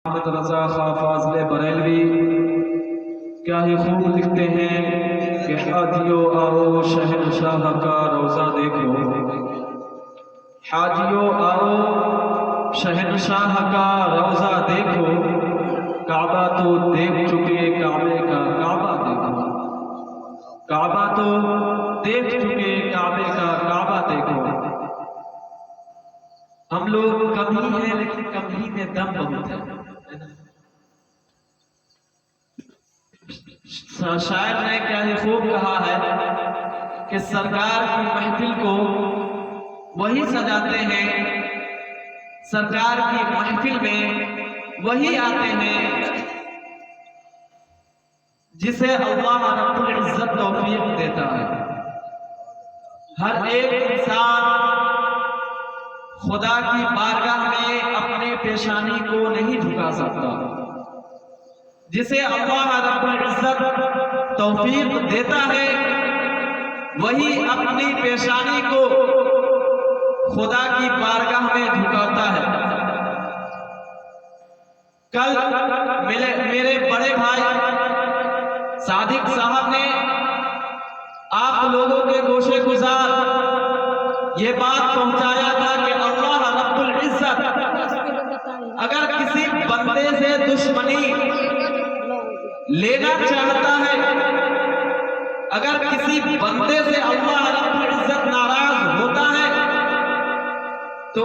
अहमद रजा खां फाजले बरेलवी क्या ही खूब लिखते हैं कि हाजियो आओ शहनशाह का रोजा देखो, हाजियो आओ शहनशाह का रोजा देखो, काबा तो देख चुके काबे का काबा देखो, काबा तो देख चुके काबे का काबा देखो। हम लोग कम ही हैं लेकिन कम ही में दम बहुत है। शायर ने क्या ही खूब कहा है कि सरकार की महफिल को वही सजाते हैं, सरकार की महफिल में वही आते हैं जिसे अल्लाह रब्बुल इज्जत तौफीक देता है। हर एक इंसान खुदा की बारगाह में अपनी पेशानी को नहीं झुका सकता। जिसे अल्लाह रब्बुल इज्जत तौफीक देता है वही अपनी पेशानी को खुदा की बारगाह में झुकाता है। कल मेरे बड़े भाई सादिक साहब ने आप लोगों के गोशे गुजार ये बात पहुंचाया था कि अल्लाह रब्बुल इज्जत अगर किसी बंदे से दुश्मनी लेना चाहता है, अगर किसी बंदे से अल्लाह रब्बुल इज्जत नाराज होता है तो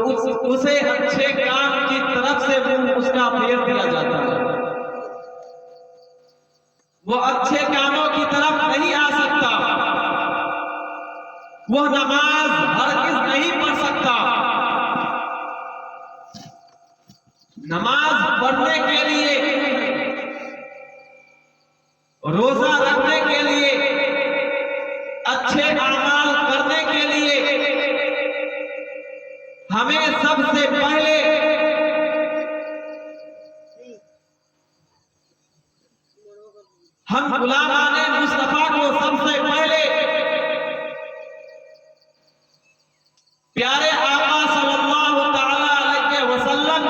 उसे अच्छे काम की तरफ से उसका फेर दिया जाता है। वो अच्छे कामों की तरफ नहीं आ सकता, वो नमाज हरगिज़ नहीं पढ़ सकता। नमाज पढ़ने के लिए, रोजा रखने के लिए, अच्छे अमाल करने के लिए हमें सबसे पहले हम गुलामाने मुस्तफा को सबसे पहले प्यारे आका सल्लल्लाहु तआला अलैहि वसल्लम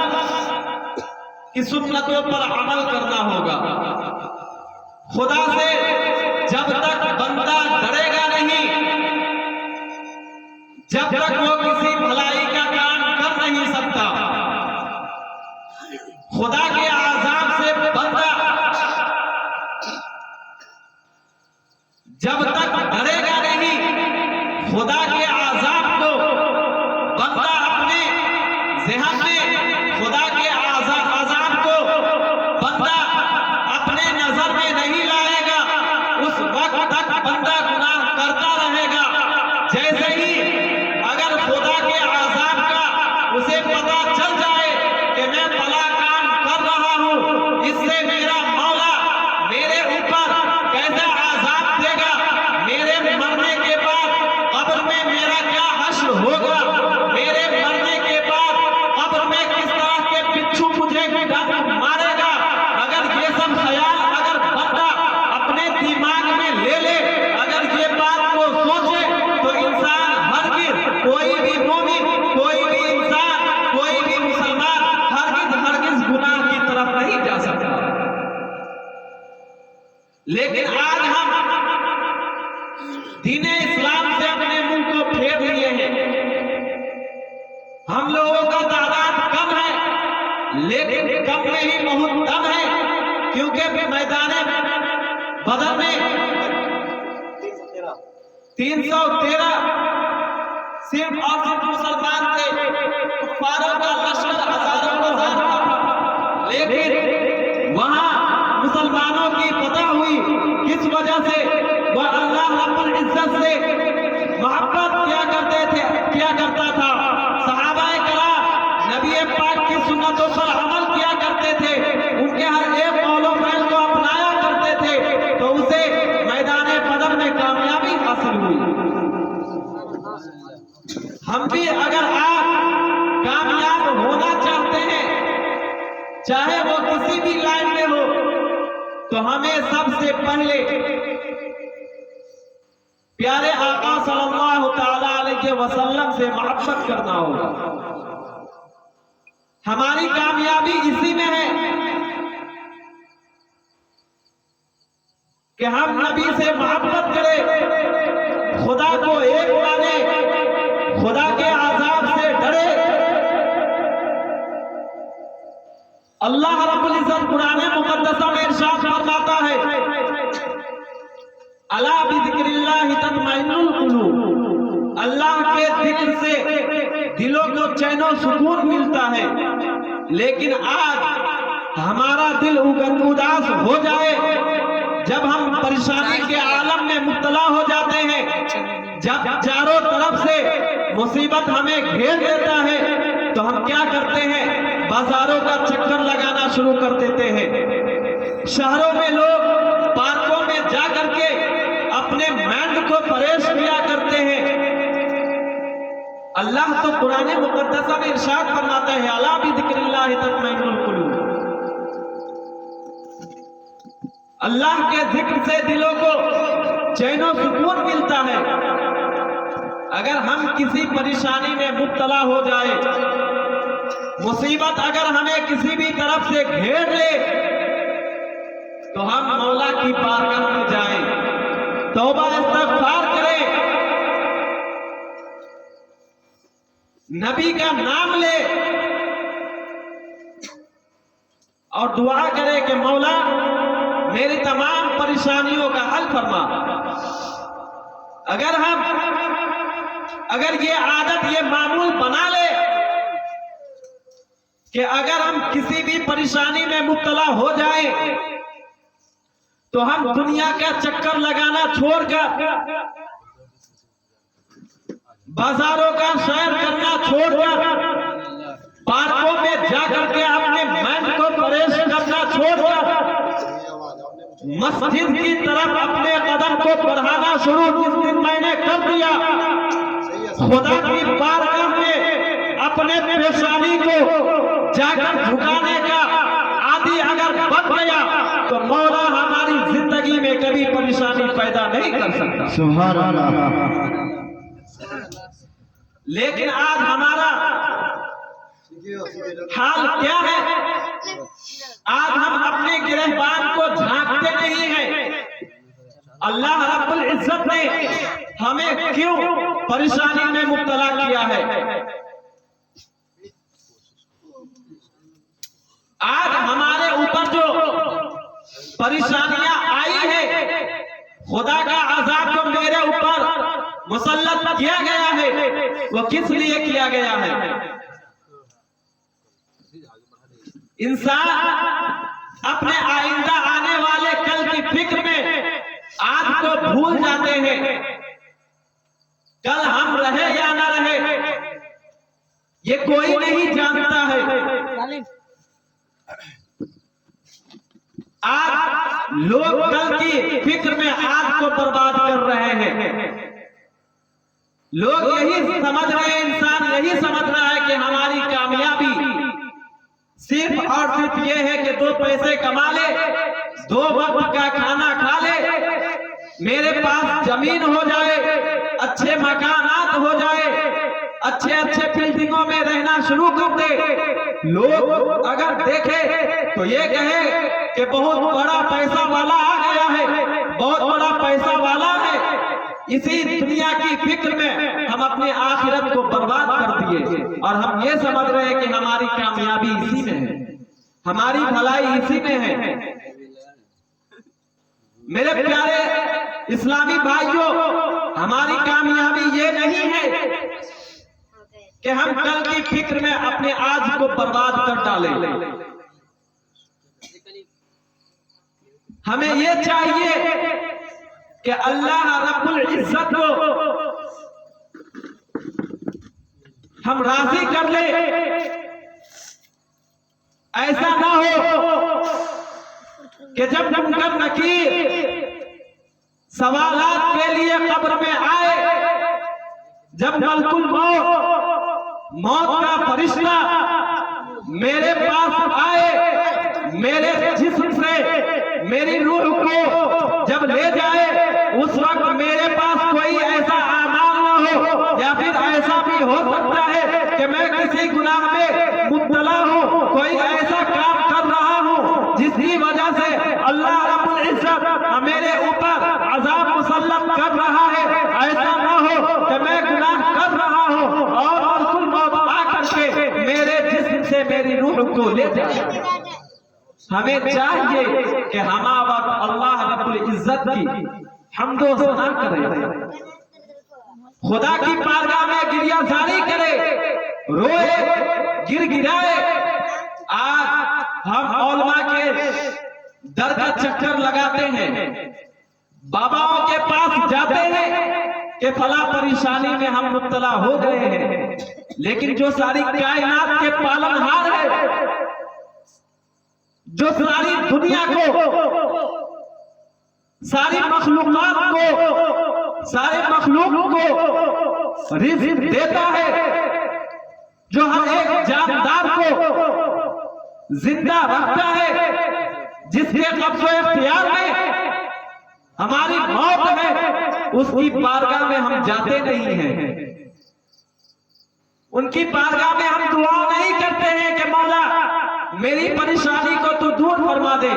की सुन्नतों पर अमल करना होगा। खुदा से जब तक बंदा डरेगा नहीं, जब तक वो किसी भलाई का काम कर नहीं सकता, खुदा के आजाब से बंदा जब तक डरेगा नहीं, खुदा के आजाब को बंदा अपने ज़हन में, खुदा के आजाब को बंदा अपने नजर में नहीं लाएगा, उस वक्त तक बंदा गुनाह करता रहेगा। जैसे ही अगर खुदा के आजाब का उसे पता चल जाए कि मैं भला काम कर रहा हूं, इससे मेरा मौला मेरे ऊपर कैसा आजाब देगा, मेरे मरने के बाद कब्र में मेरा क्या हश्र होगा, मेरे मरने के बाद कब्र में किस तरह के बिच्छू मुझे मारेगा, अगर ये सब ख्याल अगर बंदा अपने दिमाग में ले, अगर ये बात को सोचे तो इंसान हरगिज़, कोई भी मोमिन, कोई भी इंसान, कोई भी मुसलमान हरगिज़ गुनाह की तरफ नहीं जा सकता। लेकिन आज हम दीन इस्लाम से अपने मुंह को फेर लिए हैं। हम लोगों का तादाद कम है लेकिन कम में ही बहुत दम है, क्योंकि मैदान बदर में 313 सिर्फ और सिर्फ मुसलमान थे, कुफ्फारों का लश्कर हजारों हजार था, लेकिन वहां मुसलमानों की फतह हुई। किस वजह से? वह अल्लाह रब्बुल इज्जत से मोहब्बत किया करता था। सहाबाए कराम नबी पाक की सुन्नतों पर अमल किया करते थे, उनके हर एक कौल व फ़ैल को अपनाया करते थे, तो उसे मैदान बदर में कामयाबी हासिल हुई। हम भी अगर आप कामयाब होना चाहते हैं, चाहे वो किसी भी लाइन में हो, तो हमें सबसे पहले प्यारे आका सल्लल्लाहु तआला अलैहि वसल्लम से मोहब्बत करना होगा। हमारी कामयाबी इसी में है कि हम नबी से मोहब्बत करें, खुदा को एक माने, खुदा के आजाब से डरे। अल्लाह रब्बुल इज्जत कुरान मुकद्दस में इरशाद फरमाता है, अला बिज़िक्रिल्लाहि तत्मइन्नुल कुलूब, अल्लाह के जिक्र से दिलों को चैन और सुकून मिलता है। लेकिन आज हमारा दिल उदास हो जाए जब हम परेशानी के आलम में मुब्तला हो जाते हैं, जब चारों तरफ से मुसीबत हमें घेर देता है, तो हम क्या करते हैं? बाजारों का चक्कर लगाना शुरू कर देते हैं। शहरों में लोग पार्कों में जा करके अपने माइंड को फ्रेश किया करते हैं। अल्लाह तो कुरान मुकद्दस में इरशाद फरमाता है, अला बिज़िक्रिल्लाहि तत्मइन्नुल कुलूब, अल्लाह के जिक्र से दिलों को चैन और सुकून मिलता है। अगर हम किसी परेशानी में मुब्तला हो जाए, मुसीबत अगर हमें किसी भी तरफ से घेर ले, तो हम मौला की बारगाह में जाएं, तौबा इस्तग़फ़ार करें, नबी का नाम ले और दुआ करें कि मौला मेरी तमाम परेशानियों का हल फरमा। अगर ये आदत, ये मामूल बना ले कि अगर हम किसी भी परेशानी में मुब्तला हो जाए, तो हम दुनिया का चक्कर लगाना छोड़कर, बाजारों का सैर करना छोड़कर, पार्कों में जाकर के अपने माइंड को फ्रेश करना छोड़कर, मस्जिद की तरफ अपने कदम को बढ़ाना शुरू जिस दिन मैंने कर दिया, खुदा की बारगाह में अपने परेशानी को जाकर झुकाने का आदि अगर बन गया, तो मौला हमारी जिंदगी में कभी परेशानी पैदा नहीं कर सकता। सुभान अल्लाह। लेकिन आज हमारा हाल क्या है? आज हम अपने गिरहबान को झांकते नहीं हैं। अल्लाह रब्बुल इज्जत ने हमें क्यों परेशानी में मुब्तला किया है? आज हमारे ऊपर जो परेशानियां आई है, खुदा का अज़ाब जो मेरे ऊपर मुसल्लत किया गया है, वो किस लिए किया गया है? इंसान अपने आइंदा आने वाले कल की फिक्र में आज को भूल जाते हैं। कल हम रहे या ना रहे, ये कोई नहीं जानता है। आज लोग कल की फिक्र में आज को बर्बाद कर रहे हैं। लोग यही समझ रहे हैं, इंसान यही समझ रहा है कि हमारी कामयाबी सिर्फ और सिर्फ ये है कि 2 पैसे कमा ले, 2 वक्त का खाना खा ले, मेरे पास जमीन हो जाए, अच्छे मकानात हो जाए, अच्छे अच्छे बिल्डिंगों में रहना शुरू कर दे। लोग अगर देखे तो ये कहे कि बहुत बड़ा पैसा वाला आ गया है, बहुत बड़ा पैसा वाला है। इसी दुनिया की फिक्र में हम अपने आखिरत को बर्बाद कर दिए, और हम ये समझ रहे हैं कि हमारी कामयाबी इसी में है, हमारी भलाई इसी में है। मेरे प्यारे इस्लामी भाइयों, हमारी कामयाबी ये नहीं है कि हम कल की फिक्र में अपने आज को बर्बाद कर डालें। हमें ये चाहिए कि अल्लाह रब्बुल इज्जत को हम राजी कर ले। ऐसा ना हो कि जब मुनकर नकीर सवालात के लिए कब्र में आए, जब मलकुल मौत का फरिश्ता मेरे पास आए, मेरे जिस्म से मेरी रूह को जब ले जाए, उस वक्त मेरे पास कोई ऐसा आमाल ना हो, या फिर ऐसा भी हो सकता है कि मैं किसी गुनाह में मुब्तला हूँ, कोई ऐसा काम कर रहा हूँ जिसकी वजह से अल्लाह रब्बुल इज्जत मेरे ऊपर ऐसा ना हो कि मैं गुनाह कर रहा हूं और मलकुल मौत आकर के मेरे जिस्म से मेरी रूह को ले जाए। हमें चाहिए कि हम वक्त अल्लाह रब्बुल इज्जत की हम्दो सना करें, खुदा की बारगाह में गिरियाजारी करे, रोए, गिड़गिड़ाए। आज हम औलमा के दर का चक्कर लगाते हैं, बाबाओं के पास जाते हैं कि फला परेशानी में हम मुब्तला हो गए हैं, लेकिन जो सारी कायनात के पालनहार है, जो सारी दुनिया को, सारी मखलूकात को, सारे मखलूक को रिज़्क़ देता है, जो हर एक जानदार को जिंदा रखता है, जिसके कब्ज़ो इख्तियार में हमारी मौत है, उसकी बारगाह में हम जाते नहीं हैं। उनकी बारगाह में हम दुआ नहीं करते हैं कि मौला मेरी परेशानी को तू दूर फरमा दे,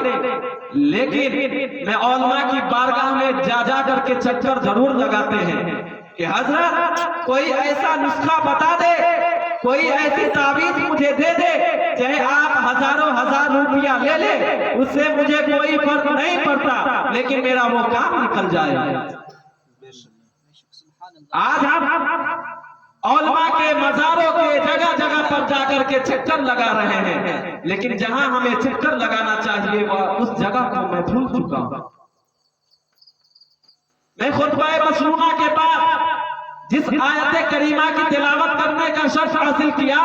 लेकिन मैं औलमा की बारगाह में जा करके चक्कर जरूर लगाते हैं कि हजरत कोई ऐसा नुस्खा बता दे, कोई ऐसी ताबीज मुझे दे दे, चाहे आप हजारों हजार रुपया ले ले, उससे मुझे कोई फर्क नहीं पड़ता, लेकिन मेरा वो काम निकल जाए। आज हम औलमा के मज़ारों के जगह जगह पर जाकर के चक्कर लगा रहे हैं, लेकिन जहां हमें चक्कर लगाना चाहिए वह उस जगह को मैं भूल चुका हूं। मैं खुतबा मशरूना के बाद जिस आयत करीमा की तिलावत करने का शर्फ हासिल किया,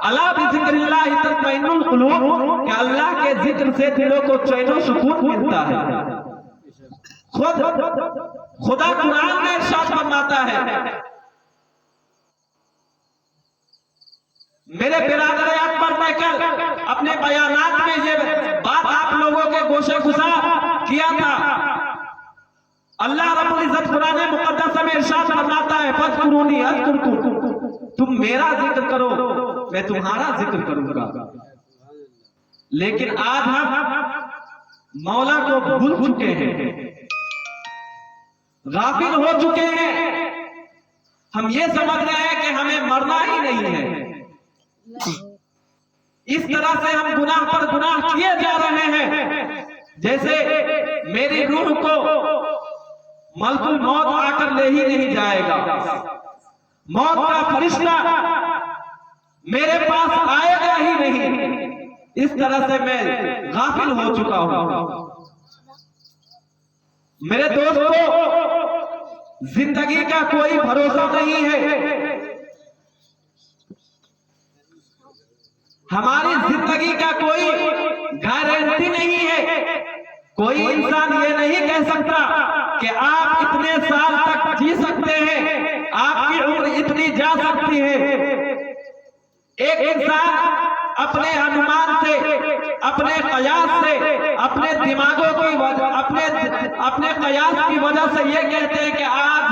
अला बिज़िक्रिल्लाह तत्मइन्नुल कुलूब, कि अल्लाह के जिक्र से दिलों को चैन और सुकून मिलता है। खुदा कुरान में इरशाद फरमाता है, मेरे बिरादर अकबर ने कल अपने बयानात में ये बात आप लोगों के गोशे गुजार किया था। अल्लाह रब्बुल इज्जत कुरान मुकद्दस में इरशाद फरमाता है, फज़कुरूनी अज़कुरकुम, तुम मेरा जिक्र करो मैं तुम्हारा जिक्र करूंगा। लेकिन आज हम मौला को भूल चुके हैं, गाफिल हो चुके हैं। हम ये समझ रहे हैं कि हमें मरना ही नहीं है। इस तरह से हम गुनाह पर गुनाह किए जा रहे हैं, जैसे मेरी रूह को मलकुल मौत आकर ले ही नहीं जाएगा, मौत का फरिश्ता मेरे पास आएगा ही नहीं। इस तरह से मैं गाफिल हो चुका हूं। मेरे दोस्तों, जिंदगी का कोई भरोसा नहीं है। हमारी जिंदगी का कोई गारंटी नहीं है। कोई इंसान ये नहीं कह सकता कि आप इतने साल तक जी सकते हैं, आपकी उम्र इतनी जा सकती है। एक इंसान अपने अनुमान से, अपने कयास से, अपने दिमागों की वजह, अपने कयास की वजह से ये कहते हैं कि आज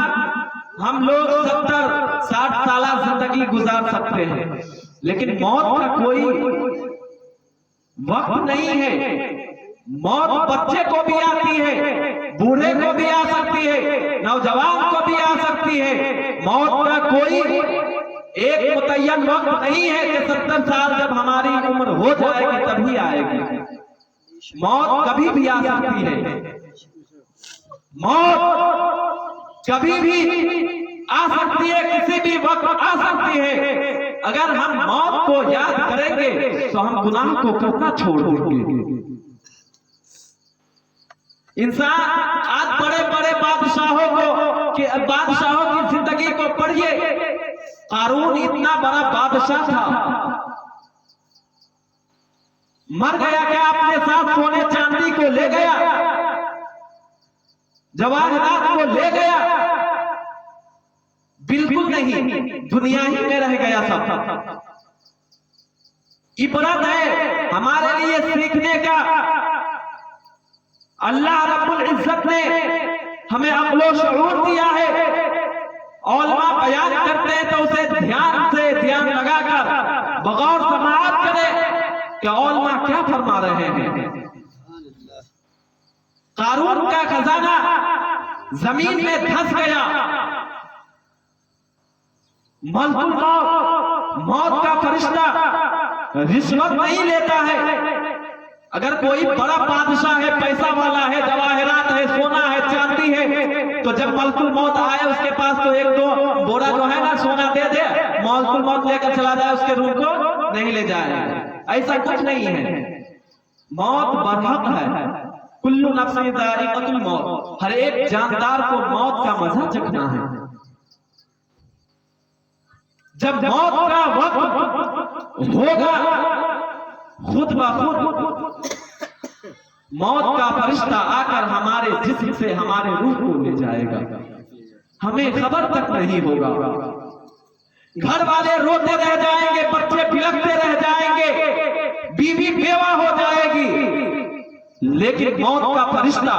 हम लोग 70-60 साल जिंदगी गुजार सकते हैं, लेकिन मौत का कोई वक्त नहीं है। मौत बच्चे को भी आती है, बूढ़े को भी आ सकती है, नौजवान को भी आ सकती है। मौत का कोई एक मुतय्यन वक्त नहीं है कि 70 साल जब हमारी उम्र हो जाएगी तभी आएगी। मौत कभी भी आ सकती है, मौत कभी भी आ सकती है, किसी भी वक्त आ सकती है। अगर हम मौत को याद करेंगे तो हम गुनाह को करना छोड़ देंगे। इंसान आज बड़े बड़े बादशाहों की जिंदगी को पढ़िए। कारून इतना बड़ा बादशाह था, मर गया क्या अपने साथ सोने चांदी को ले गया, जवाहरात को ले गया? बिल्कुल नहीं, दुनिया ही में रह गया सब। इबरत है हमारे लिए सीखने का। अल्लाह रब्बुल इज्जत ने हमें अक्ल शऊर दिया है। औलमा बयान करते हैं तो उसे ध्यान लगाकर बगौर समाअत करें कि औलमा क्या फरमा रहे हैं। कारून का खजाना जमीन में धंस गया, मलकुल मौत, मौत का फरिश्ता रिश्वत नहीं लेता है। अगर कोई बड़ा बादशाह है, पैसा वाला है, जवाहरात है, सोना है, चांदी है, तो जब मलकुल मौत आए उसके पास तो एक दो बोरा जो है ना सोना दे दे, मलकुल मौत लेकर चला जाए, उसके रूह को नहीं ले जाए। ऐसा कुछ नहीं है। मौत बरहक है। कुल्लु नफ्सिन ज़ाइक़तुल मौत, हर एक जानदार को मौत का मजा चखना है। जब मौत का वक्त होगा, खुद ब खुद मौत का फरिश्ता आकर हमारे जिस्म से हमारे रूह को ले जाएगा, हमें खबर तक नहीं होगा। घर वाले रोते रह जाएंगे, बच्चे बिलखते रह जाएंगे, बीवी बेवा हो जाएगी, लेकिन मौत का फरिश्ता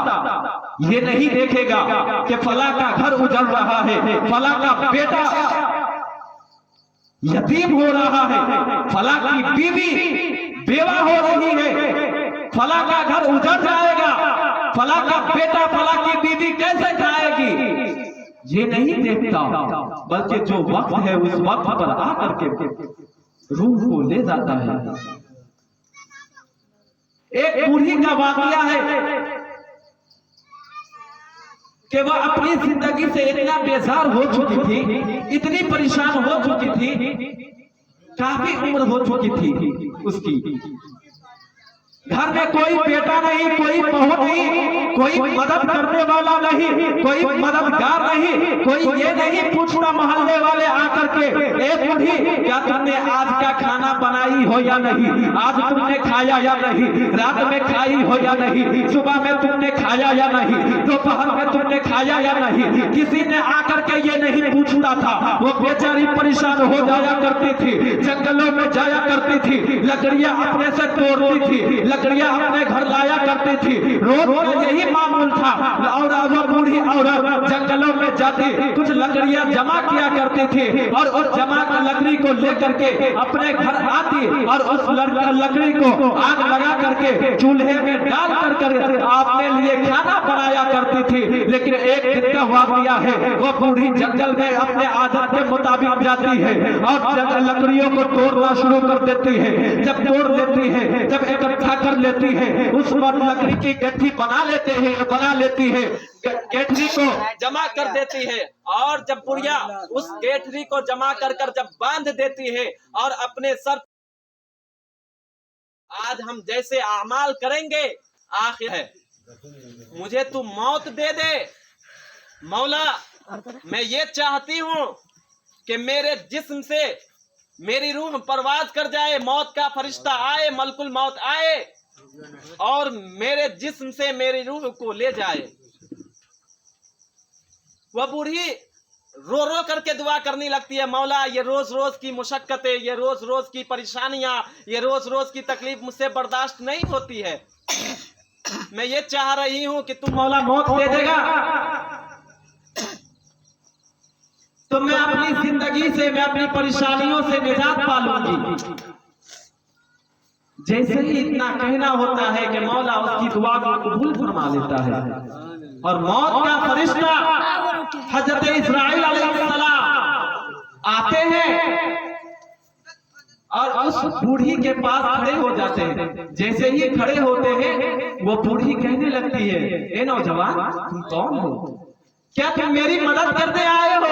ये नहीं देखेगा कि फला का घर उजड़ रहा है, फला का बेटा यतीम हो रहा है, फला की बीवी बेवा हो रही है, फला का घर उजड़ जाएगा, फला का बेटा फला की बीवी कैसे खाएगी, ये नहीं देखता। बल्कि जो वक्त है उस वक्त पर आकर के रूह को ले जाता है। एक बूढ़ी का वाकया है कि वह अपनी जिंदगी से इतना बेजार हो चुकी थी, इतनी परेशान हो चुकी थी, काफी उम्र हो चुकी थी उसकी। घर में कोई बेटा नहीं, कोई बहू नहीं, कोई मदद करने वाला नहीं, कोई मददगार नहीं, कोई ये नहीं पूछता मोहल्ले वाले आकर के, ए बूढ़ी क्या तुमने आज का खाना बनाई हो या नहीं, आज तुमने खाया या नहीं, रात में खाई हो या नहीं, सुबह में तुमने खाया या नहीं, दोपहर में तुमने खाया या नहीं। किसी ने आकर के ये नहीं पूछता था। वो बेचारी परेशान हो जाया करती थी, जंगलों में जाया करती थी, लकड़ियां अपने से तोड़ती थी, लकड़ियां अपने घर लाया करती थी, रोज यही मामूल था। और वो बूढ़ी औरत जंगलों में जाती, कुछ लकड़ियां जमा किया करती थी और उस जमा लकड़ी को लेकर के अपने घर आती और उस लकड़ी को आग लगा करके चूल्हे में डाल कर अपने लिए खाना बनाया करती थी। लेकिन एक दिन का वाकया है, वो बूढ़ी जंगल में अपने आदत के मुताबिक जाती है और लकड़ियों को तोड़ना शुरू कर देती है। जब तोड़ लेती है, जब इकट्ठा कर लेती है, उस पर लकड़ी की गठरी बना लेती है, गठरी को जमा कर देती है और जब बुढ़िया उस गठरी को जमा कर जब बांध देती है और अपने सर, आज हम जैसे आमाल करेंगे आखिर है, मुझे तू मौत दे दे मौला, मैं ये चाहती हूँ कि मेरे जिस्म से मेरी रूह परवाज कर जाए, मौत का फरिश्ता आए, मलकुल मौत आए और मेरे जिस्म से मेरी रूह को ले जाए। वह बूढ़ी रो रो करके दुआ करने लगती है, मौला ये रोज रोज की मुशक्कतें, ये रोज रोज की परेशानियां, ये रोज रोज की तकलीफ मुझसे बर्दाश्त नहीं होती है। मैं ये चाह रही हूं कि तुम मौला मौत दे देगा तो मैं अपनी जिंदगी से, मैं अपनी परेशानियों से निजात पा लूंगी। जैसे ही इतना कहना होता है कि मौला उसकी दुआ को कबूल फरमा लेता है और मौत का फरिश्ता हजरत इस्राइल अलैहिस्सलाम आते हैं और उस बूढ़ी के पास खड़े हो जाते हैं। जैसे ही खड़े होते हैं वो बूढ़ी कहने लगती है, ए नौजवान तुम कौन हो, क्या तुम मेरी मदद करने आए हो,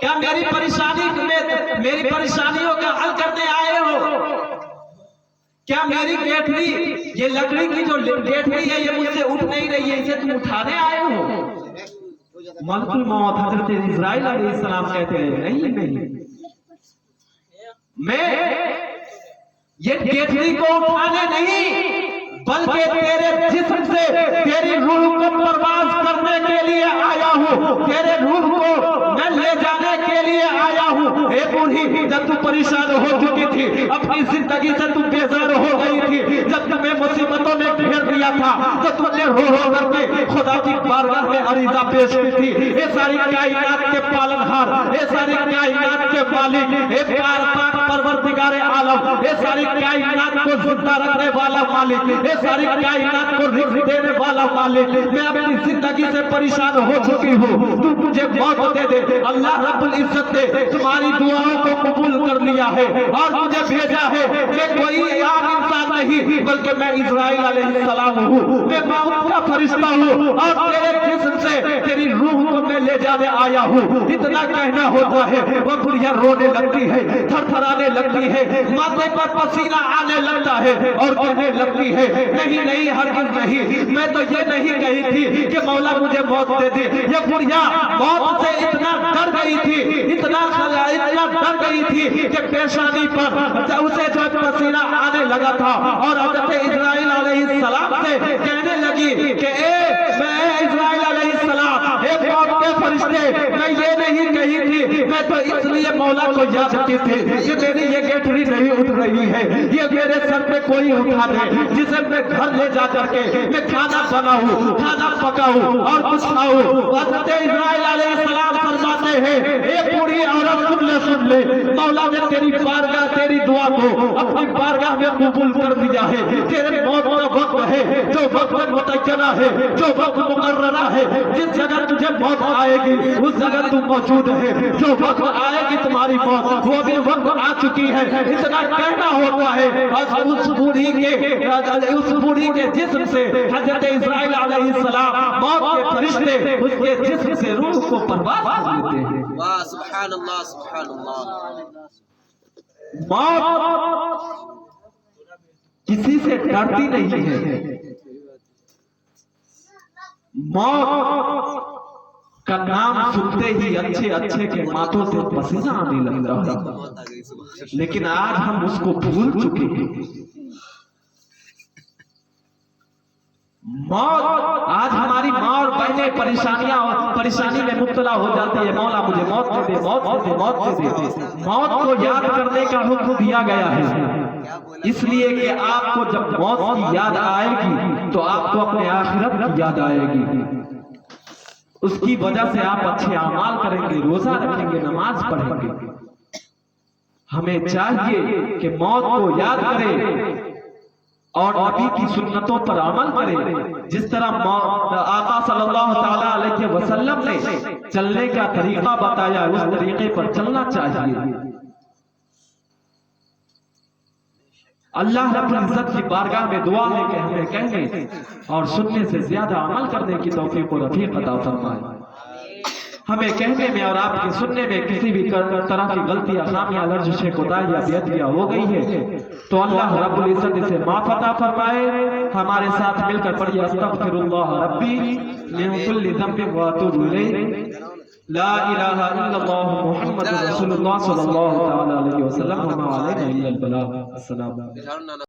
क्या मेरी परेशानियों का हल करने आए हो, क्या मेरी गठरी, ये लकड़ी की जो गठरी है ये मुझसे उठ नहीं रही है, इसे तुम उठाने आए हो। मलकुल मौत हजरत इस्राइल अलैहिस्सलाम कहते हैं, नहीं, मैं ये गठरी को उठाने नहीं बल्कि तेरे जिस्म से तेरी रूह को परवाज करने के लिए आया हूँ, तेरे रूह को मैं ले जाने के लिए आया हूँ। हे बूढ़ी, जब तू परेशान हो चुकी थी, अपनी जिंदगी से तू बेजार हो गई थी, जब तुम्हें मुसीबतों ने घेर दिया था तो तुमने रो करके खुदा की बारगाह में अरीजा पेश की थी। ये सारी कायनात के पालनहार, ये सारी कायनात के मालिक, ये पाक परवरदिगारे आलम, ये सारी कायनात को जिंदा रखने वाला मालिक, ये सारी कायनात को रिज़्क़ देने वाला मालिक, मैं अपनी जिंदगी से परेशान हो चुकी हूँ, तू मुझे मौत दे दे। अल्लाह रब्बुल इज्जत ने तुम्हारी दुआओं को कबूल कर लिया है और मुझे भेजा है कि कोई आम इंसान नहीं बल्कि मैं इस्राइल अलैहिस्सलाम हूँ, मैं मौत का फरिश्ता हूँ और तेरे जिस्म से तेरी रूह को मैं ले जाने आया हूँ। इतना कहना होता है वो बुढ़िया रोने लगती है, थरथराने लगती है, माथे पर पसीना आने लगता है और कहने लगती है नहीं नहीं हरगिज़ नहीं, मैं तो ये नहीं कही थी कि मौला मुझे मौत दे दे। ये बुढ़िया मौत से इतना डर गई थी, इतना डर गई थी कि पेशानी पर उसे जो पसीना आने लगा था और हज़रत इस्राइल अलैहिस्सलाम से कहने लगी कि मैं इस्राइल अलैहिस्सलाम एक मौत के फरिश्ते, मैं ये नहीं कही थी, मैं तो इसलिए मौला को याद की थी कि मेरी ये गेठरी नहीं उठ रही है, ये मेरे सर पे कोई उठा दे जिसे मैं घर ले जा करके मैं खाना बनाऊं, खाना पकाऊं और कुछ खाऊं। हज़रत इस्राइल अलैहिस्सलाम फरमाते हैं ए बूढ़ी औरत सुन ले, मौला ने तेरी बारगाह तेरी दुआ को अपनी बारगाह में कबूल कर दिया है। तेरे मौत का वक्त है, जो वक्त मुतय्यना है, जो वक्त मुकर्ररा है, जिस जगह तुझे मौत आएगी उस जगह तू मौजूद है, जो वक्त आएगी तुम्हारी मौत वो भी वक्त आ चुकी है। इतना कहना होता है और उस बूढ़ी के जिस्म से हज़रत इस्राइल अलैहिस्सलाम मौत के फरिश्ते उसके जिस्म से रूह को परवाज़ कर लेते हैं। वाह सुभान अल्लाह सुभान अल्लाह। मौत किसी से डरती नहीं है, मौत का नाम सुनते ही अच्छे अच्छे के माथों से पसीना आने लगता है, लेकिन आज हम उसको भूल चुके हैं। मौत आज हमारी माँ और बहनें परेशानी में मुब्तला हो जाती है, मौला मुझे मौत दे दे, मौत दे दे, मौत दे दे। मौत को याद करने का हुक्म दिया गया है इसलिए कि आपको जब मौत की याद आएगी तो आपको अपने आखिरत की याद आएगी, उसकी वजह से आप अच्छे अमाल करेंगे, रोजा रखेंगे, नमाज पढ़ेंगे। हमें चाहिए कि मौत को याद करें और नबी की सुन्नतों पर अमल करें। जिस तरह आका सल्लल्लाहु ताला अलैहि वसल्लम ने चलने का तरीका बताया उस तरीके पर चलना चाहिए। अल्लाह रब्बुल इज्जत की बारगाह में दुआ है कि हमें कहने और सुनने से ज्यादा अमल करने की तौफीक और रफ़ीक अता फरमाए। हमें कहने में और आपके सुनने में किसी भी तरह की गलतियां, खामियां, लर्जिशें, कोताहियां, बेअदबियां हो गई है तो अल्लाह रब्बुल इज्जत इसे माफ अता फरमाए। हमारे साथ मिलकर पढ़िए अस्तगफिरुल्लाह रब्बी मिन कुल्ली ज़ंबिन व अतूबु इलैह, ला इलाहा इल्लल्लाह मुहम्मदुर रसूलुल्लाह सल्लल्लाहु अलैहि वसल्लम व मा अलैना इल्लल बलाग। अस्सलाम।